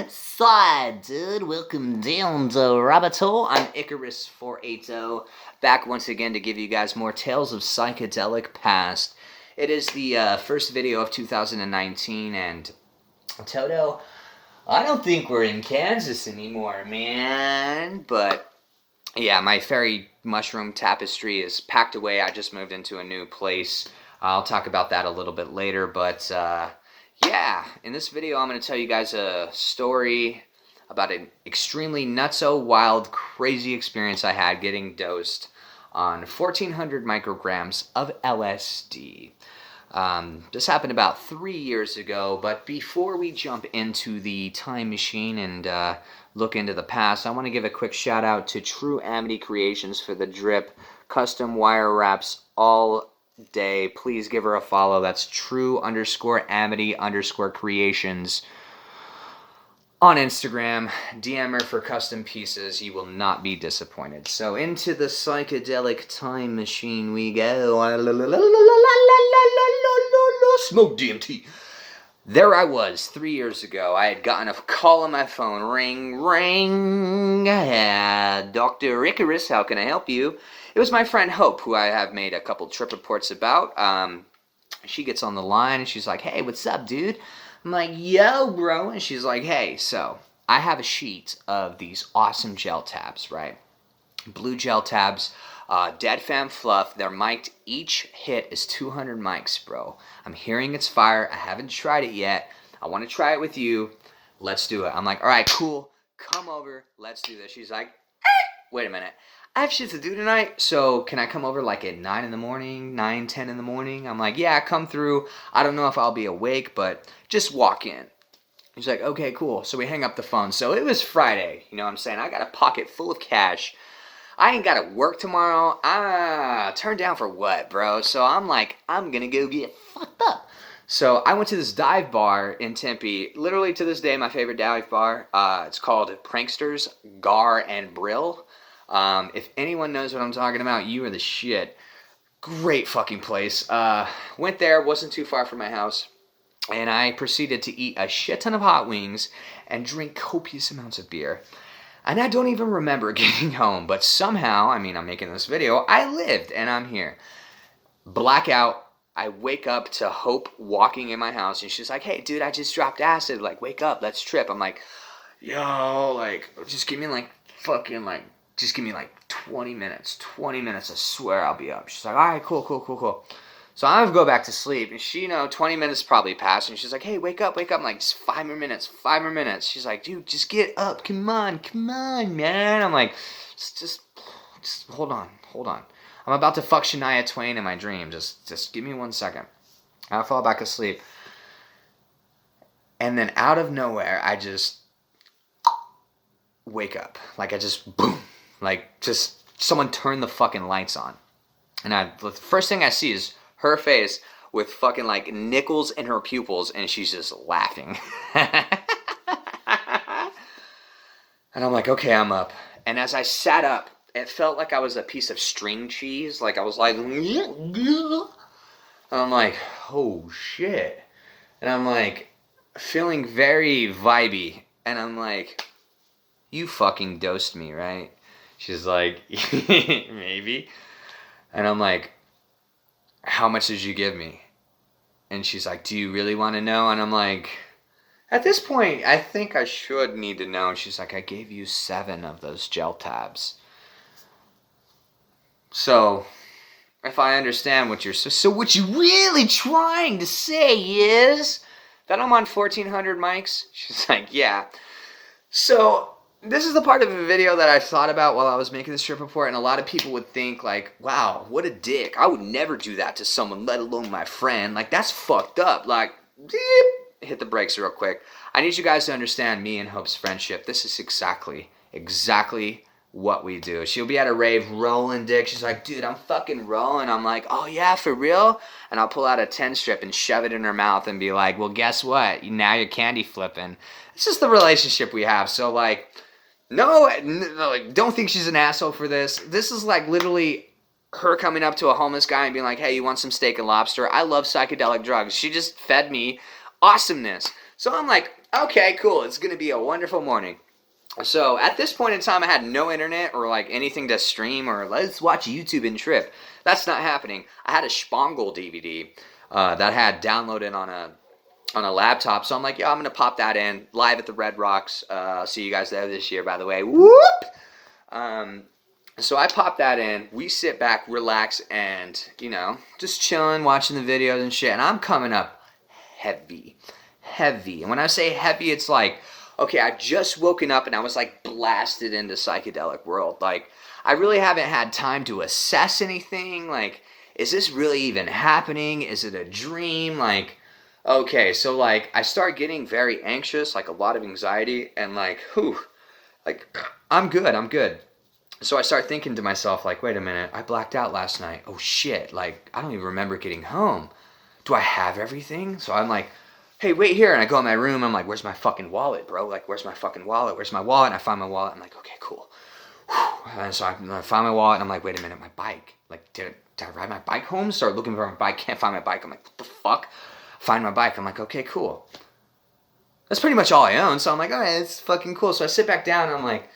Side, dude. Welcome down to Rabbit Hole. I'm Icarus480, back once again to give you guys more tales of psychedelic past. It is the first video of 2019, and Toto, I don't think we're in Kansas anymore, man. But yeah, my fairy mushroom tapestry is packed away. I just moved into a new place. I'll talk about that a little bit later, but yeah, in this video I'm going to tell you guys a story about an extremely nutso, wild, crazy experience I had getting dosed on 1,400 micrograms of LSD. This happened about 3 years ago, but before we jump into the time machine and look into the past, I want to give a quick shout out to True Amity Creations for the drip custom wire wraps all day. Please give her a follow. That's true_amity_creations on Instagram. DM her for custom pieces. You will not be disappointed. So into the psychedelic time machine we go. Smoke DMT. There I was 3 years ago. I had gotten a call on my phone. Ring, ring. Dr. Icarus, how can I help you? It was my friend Hope, who I have made a couple trip reports about. She gets on the line and she's like, hey, what's up, dude? I'm like, yo, bro. And she's like, hey, so I have a sheet of these awesome gel tabs, right? Blue gel tabs, Dead Fam Fluff. They're mic'd. Each hit is 200 mics, bro. I'm hearing it's fire. I haven't tried it yet. I want to try it with you. Let's do it. I'm like, all right, cool. Come over. Let's do this. She's like, wait a minute. I have shit to do tonight, so can I come over like at 9 in the morning, 9, 10 in the morning? I'm like, yeah, come through. I don't know if I'll be awake, but just walk in. He's like, okay, cool. So we hang up the phone. So it was Friday, you know what I'm saying? I got a pocket full of cash. I ain't got to work tomorrow. Turned down for what, bro? So I'm like, I'm going to go get fucked up. So I went to this dive bar in Tempe. Literally to this day, my favorite dive bar. It's called Pranksters, Gar, and Brill. If anyone knows what I'm talking about, you are the shit. Great fucking place. Went there, wasn't too far from my house, and I proceeded to eat a shit ton of hot wings and drink copious amounts of beer. And I don't even remember getting home, but somehow, I mean, I'm making this video, I lived and I'm here. Blackout. I wake up to Hope walking in my house, and she's like, hey, dude, I just dropped acid. Like, wake up, let's trip. I'm like, yo, like, just give me like fucking like, just give me like 20 minutes. 20 minutes, I swear I'll be up. She's like, all right, cool. So I go back to sleep, and she, 20 minutes probably passed, and she's like, hey, wake up. I'm like, just 5 more minutes. She's like, dude, just get up. Come on, man. I'm like, just hold on. I'm about to fuck Shania Twain in my dream. Just give me 1 second. I fall back asleep. And then out of nowhere, I just wake up. Like, I just, boom. Like, just someone turn the fucking lights on. And the first thing I see is her face with fucking, like, nickels in her pupils, and she's just laughing. And I'm like, okay, I'm up. And as I sat up, it felt like I was a piece of string cheese. Like, I was like, and I'm like, oh, shit. And I'm like, feeling very vibey. And I'm like, you fucking dosed me, right? She's like, maybe. And I'm like, how much did you give me? And she's like, do you really want to know? And I'm like, at this point, I think I should need to know. And she's like, I gave you 7 of those gel tabs. So, if I understand what so what you're really trying to say is that I'm on 1,400 mics? She's like, yeah. So, this is the part of the video that I thought about while I was making this trip report, and a lot of people would think, like, wow, what a dick. I would never do that to someone, let alone my friend. Like, that's fucked up. Like, hit the brakes real quick. I need you guys to understand me and Hope's friendship. This is exactly what we do. She'll be at a rave rolling dick. She's like, dude, I'm fucking rolling. I'm like, oh yeah, for real? And I'll pull out a 10 strip and shove it in her mouth and be like, well, guess what? Now you're candy flipping. It's just the relationship we have. So, like, no, like, don't think she's an asshole for this. This is like literally her coming up to a homeless guy and being like, hey, you want some steak and lobster? I love psychedelic drugs. She just fed me awesomeness. So I'm like, Okay, cool. It's going to be a wonderful morning. So at this point in time, I had no internet or like anything to stream or let's watch YouTube and trip. That's not happening. I had a Spangle DVD that I had downloaded on a laptop. So I'm like, yeah, I'm gonna pop that in live at the Red Rocks. I'll see you guys there this year, by the way. Whoop! Um, so I pop that in. We sit back, relax, and just chilling, watching the videos and shit. And I'm coming up heavy, heavy. And when I say heavy, it's like, okay, I just woken up and I was like blasted into psychedelic world. Like, I really haven't had time to assess anything. Like, is this really even happening? Is it a dream? Like, okay, so like I start getting very anxious, like a lot of anxiety, and like, whew, like I'm good, I'm good. So I start thinking to myself, like, wait a minute, I blacked out last night. Oh shit, like I don't even remember getting home. Do I have everything? So I'm like, hey, wait here, and I go in my room. I'm like, where's my fucking wallet, bro? Like, where's my fucking wallet? Where's my wallet? And I find my wallet. I'm like, okay, cool. And so I find my wallet, and I'm like, wait a minute, my bike. Like, did I ride my bike home? Start looking for my bike, can't find my bike. I'm like, what the fuck? Find my bike. I'm like, okay, cool. That's pretty much all I own. So I'm like, all right, it's fucking cool. So I sit back down, and I'm like,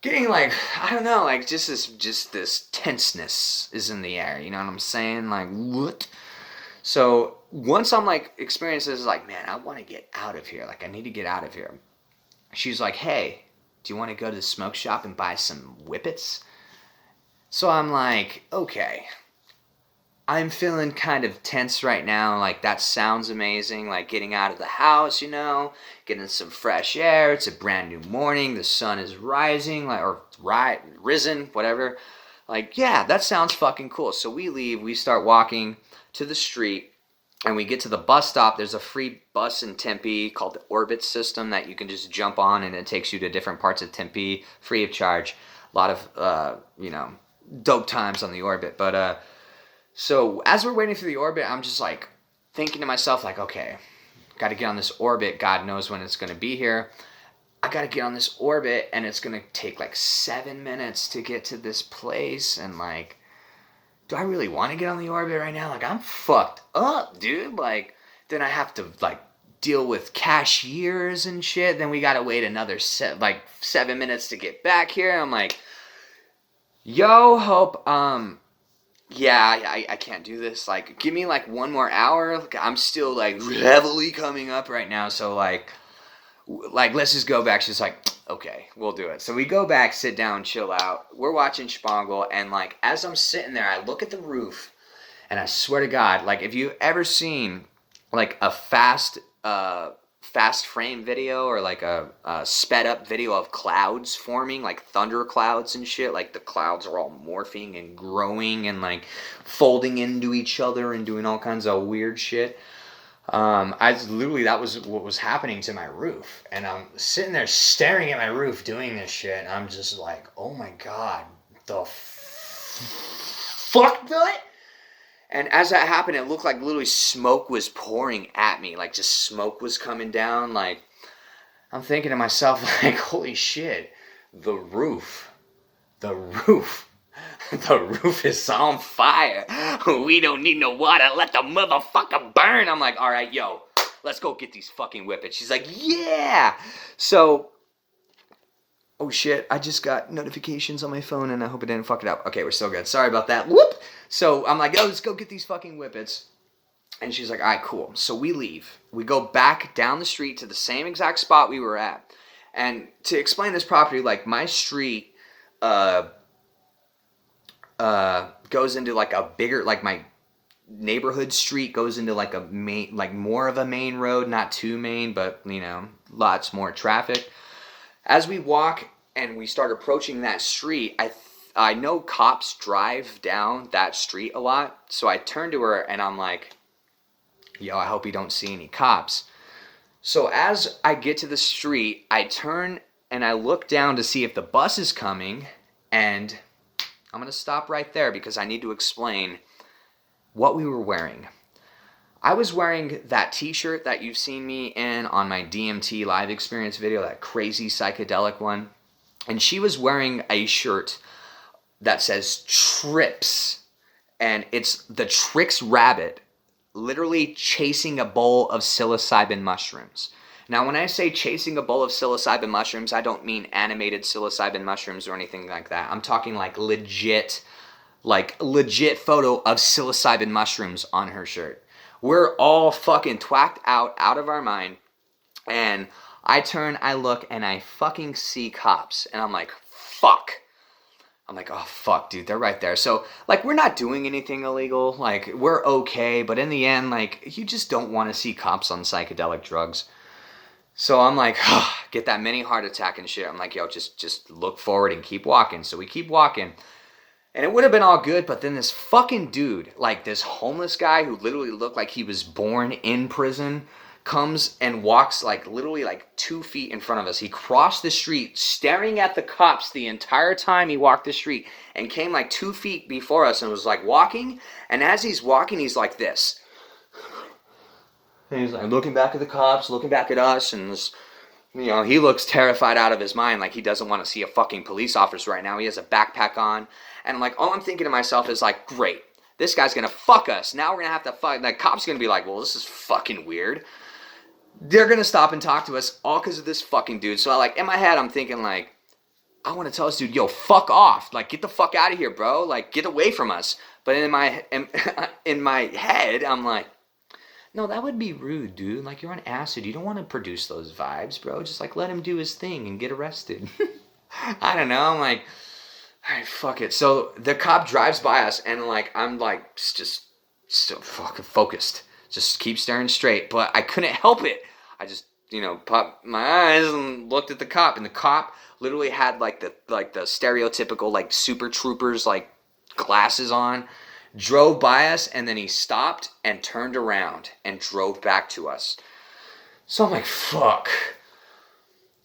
getting like, I don't know, like just this tenseness is in the air. You know what I'm saying? Like, what? So once I'm like experiencing this, like, man, I want to get out of here. Like, I need to get out of here. She's like, hey, do you want to go to the smoke shop and buy some whippets? So I'm like, okay. I'm feeling kind of tense right now. Like, that sounds amazing. Like, getting out of the house, getting some fresh air. It's a brand new morning. The sun is rising, like, or risen, whatever. Like, yeah, that sounds fucking cool. So we leave. We start walking to the street, and we get to the bus stop. There's a free bus in Tempe called the Orbit system that you can just jump on, and it takes you to different parts of Tempe free of charge. A lot of, dope times on the Orbit. But, so as we're waiting for the Orbit, I'm just like thinking to myself, like, okay, got to get on this Orbit. God knows when it's going to be here. I got to get on this Orbit, and it's going to take like 7 minutes to get to this place. And like, do I really want to get on the Orbit right now? Like, I'm fucked up, dude. Like, then I have to like deal with cashiers and shit. Then we got to wait another 7 minutes to get back here. I'm like, yo, Hope, yeah, I can't do this. Like, give me like 1 more hour. Like, I'm still like heavily coming up right now. So like, let's just go back. She's like, okay, we'll do it. So we go back, sit down, chill out. We're watching Spangle, and like as I'm sitting there, I look at the roof, and I swear to God, like if you've ever seen like a fast frame video or like a sped up video of clouds forming, like thunder clouds and shit, like the clouds are all morphing and growing and like folding into each other and doing all kinds of weird shit. That was what was happening to my roof, and I'm sitting there staring at my roof doing this shit, and I'm just like, oh my God, the fuck nut? And as that happened, it looked like literally smoke was pouring at me. Like, just smoke was coming down. Like, I'm thinking to myself, like, holy shit, the roof the roof is on fire. We don't need no water. Let the motherfucker burn. I'm like, all right, yo, let's go get these fucking whippets. She's like, yeah. So, oh shit, I just got notifications on my phone and I hope it didn't fuck it up. Okay, we're still good. Sorry about that. Whoop. So I'm like, yo, let's go get these fucking whippets. And she's like, all right, cool. So we leave. We go back down the street to the same exact spot we were at. And to explain this property, like my street goes into like a bigger, like my neighborhood street goes into like a main, like more of a main road, not too main, but you know, lots more traffic. As we walk and we start approaching that street, I know cops drive down that street a lot. So I turn to her and I'm like, yo, I hope you don't see any cops. So as I get to the street, I turn and I look down to see if the bus is coming, and I'm going to stop right there because I need to explain what we were wearing. I was wearing that t-shirt that you've seen me in on my DMT live experience video, that crazy psychedelic one. And she was wearing a shirt that says Trips, and it's the Trix rabbit literally chasing a bowl of psilocybin mushrooms. Now, when I say chasing a bowl of psilocybin mushrooms, I don't mean animated psilocybin mushrooms or anything like that. I'm talking like legit photo of psilocybin mushrooms on her shirt. We're all fucking twacked out of our mind. And I turn, I look, and I fucking see cops. And I'm like, fuck. I'm like, oh, fuck, dude, they're right there. So, like, we're not doing anything illegal. Like, we're okay. But in the end, like, you just don't want to see cops on psychedelic drugs. So I'm like, oh, get that mini heart attack and shit. I'm like, yo, just look forward and keep walking. So we keep walking. And it would have been all good, but then this fucking dude, like this homeless guy who literally looked like he was born in prison, comes and walks like literally like 2 feet in front of us. He crossed the street staring at the cops the entire time he walked the street and came like 2 feet before us and was like walking. And as he's walking, he's like this. And he's like looking back at the cops, looking back at us, and this, you know, he looks terrified out of his mind, like he doesn't want to see a fucking police officer right now. He has a backpack on. And I'm like, all I'm thinking to myself is like, great, this guy's gonna fuck us. Now we're gonna have to fuck. The cops gonna be like, well, this is fucking weird. They're gonna stop and talk to us all because of this fucking dude. So like in my head, I'm thinking like, I want to tell this dude, yo, fuck off. Like, get the fuck out of here, bro. Like, get away from us. But in my head, I'm like, no, that would be rude, dude. Like, you're on acid. You don't want to produce those vibes, bro. Just like let him do his thing and get arrested. I don't know. I'm like, all right, fuck it. So the cop drives by us, and like I'm like just so fucking focused, just keep staring straight. But I couldn't help it. I just popped my eyes and looked at the cop, and the cop literally had like the stereotypical like super troopers like glasses on. Drove by us, and then he stopped and turned around and drove back to us. So I'm like, fuck.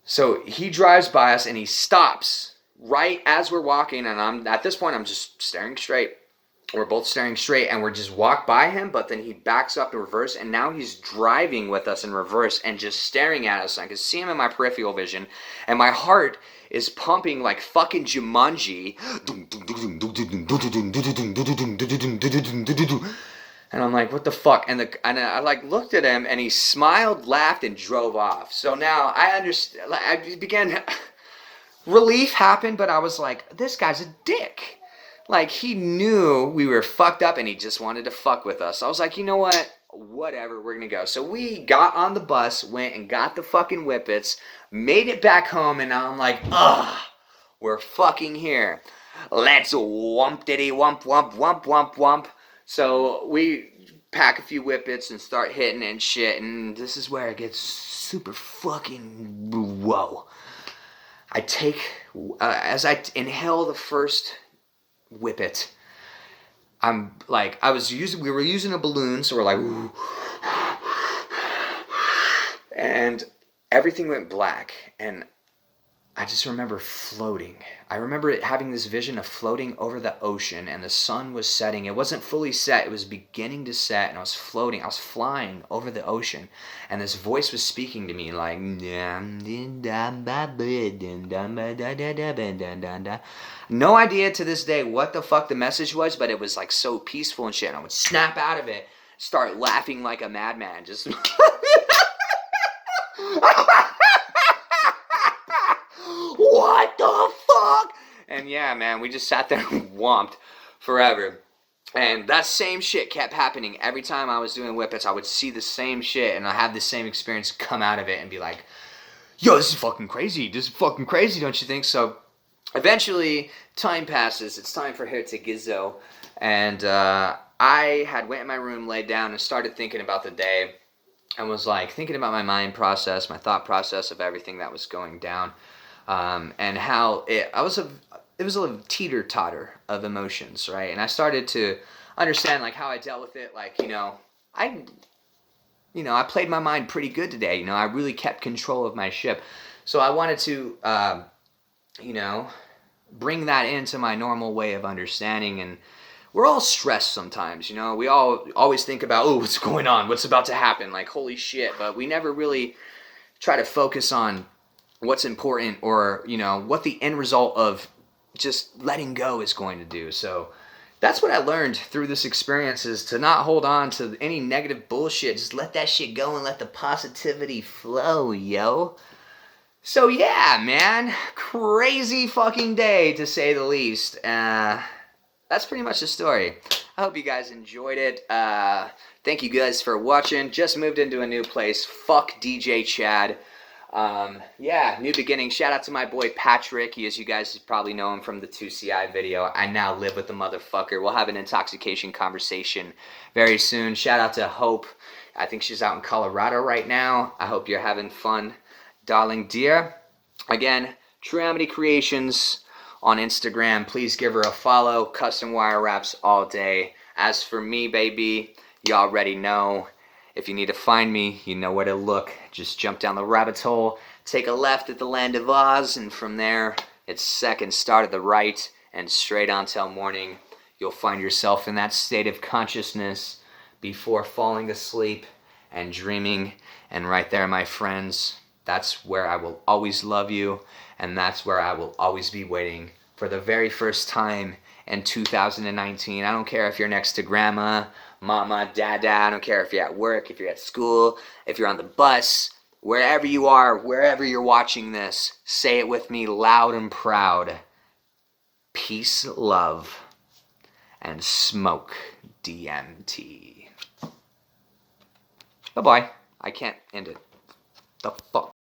So he drives by us and he stops right as we're walking, and at this point I'm just staring straight. We're both staring straight, and we're just walk by him, but then he backs up in reverse, and now he's driving with us in reverse and just staring at us. I can see him in my peripheral vision, and my heart is pumping like fucking Jumanji. And I'm like, what the fuck? And I like looked at him, and he smiled, laughed, and drove off. So now I understand. I began. Relief happened, but I was like, this guy's a dick. Like, he knew we were fucked up, and he just wanted to fuck with us. I was like, you know what? Whatever, we're gonna go. So we got on the bus, went and got the fucking whippets, made it back home, and now I'm like, ugh, we're fucking here. Let's wump-diddy wump wump wump wump wump. So we pack a few whippets and start hitting and shit, and this is where it gets super fucking whoa. I take, as I inhale the first whippet, I'm like, we were using a balloon, so we're like, ooh, and everything went black, and I just remember floating. I remember having this vision of floating over the ocean, and the sun was setting. It wasn't fully set, it was beginning to set, and I was floating. I was flying over the ocean, and this voice was speaking to me like, no idea to this day what the fuck the message was, but it was like so peaceful and shit, and I would snap out of it, start laughing like a madman, just what the fuck? And yeah, man, we just sat there and whomped forever. And that same shit kept happening. Every time I was doing whippets, I would see the same shit, and I have the same experience come out of it and be like, yo, this is fucking crazy. This is fucking crazy, don't you think? So eventually, time passes. It's time for her to gizzo. And I had went in my room, laid down, and started thinking about the day. And was like thinking about my mind process, my thought process of everything that was going down. And how it was a teeter-totter of emotions, right? And I started to understand like how I dealt with it. Like, I played my mind pretty good today. I really kept control of my ship. So I wanted to, bring that into my normal way of understanding. And we're all stressed sometimes, we all always think about, oh, what's going on? What's about to happen? Like, holy shit. But we never really try to focus on what's important or, what the end result of just letting go is going to do. So That's what I learned through this experience, is to not hold on to any negative bullshit. Just let that shit go and let the positivity flow, yo. So yeah, man, crazy fucking day to say the least. That's pretty much the story. I hope you guys enjoyed it. Thank you guys for watching. Just moved into a new place. Fuck DJ Chad. Yeah, new beginning. Shout out to my boy Patrick. As you guys probably know him from the 2CI video. I now live with the motherfucker. We'll have an intoxication conversation very soon. Shout out to Hope. I think she's out in Colorado right now. I hope you're having fun, darling dear. Again, True Amity Creations on Instagram. Please give her a follow. Custom wire wraps all day. As for me, baby, you already know. If you need to find me, you know where to look. Just jump down the rabbit hole, take a left at the Land of Oz, and from there, it's second, start at the right, and straight on till morning. You'll find yourself in that state of consciousness before falling asleep and dreaming. And right there, my friends, that's where I will always love you, and that's where I will always be waiting for the very first time in 2019. I don't care if you're next to grandma, mama, dada. I don't care if you're at work, if you're at school, if you're on the bus, wherever you are, wherever you're watching this, say it with me loud and proud. Peace, love, and smoke DMT. Bye-bye. I can't end it. The fuck?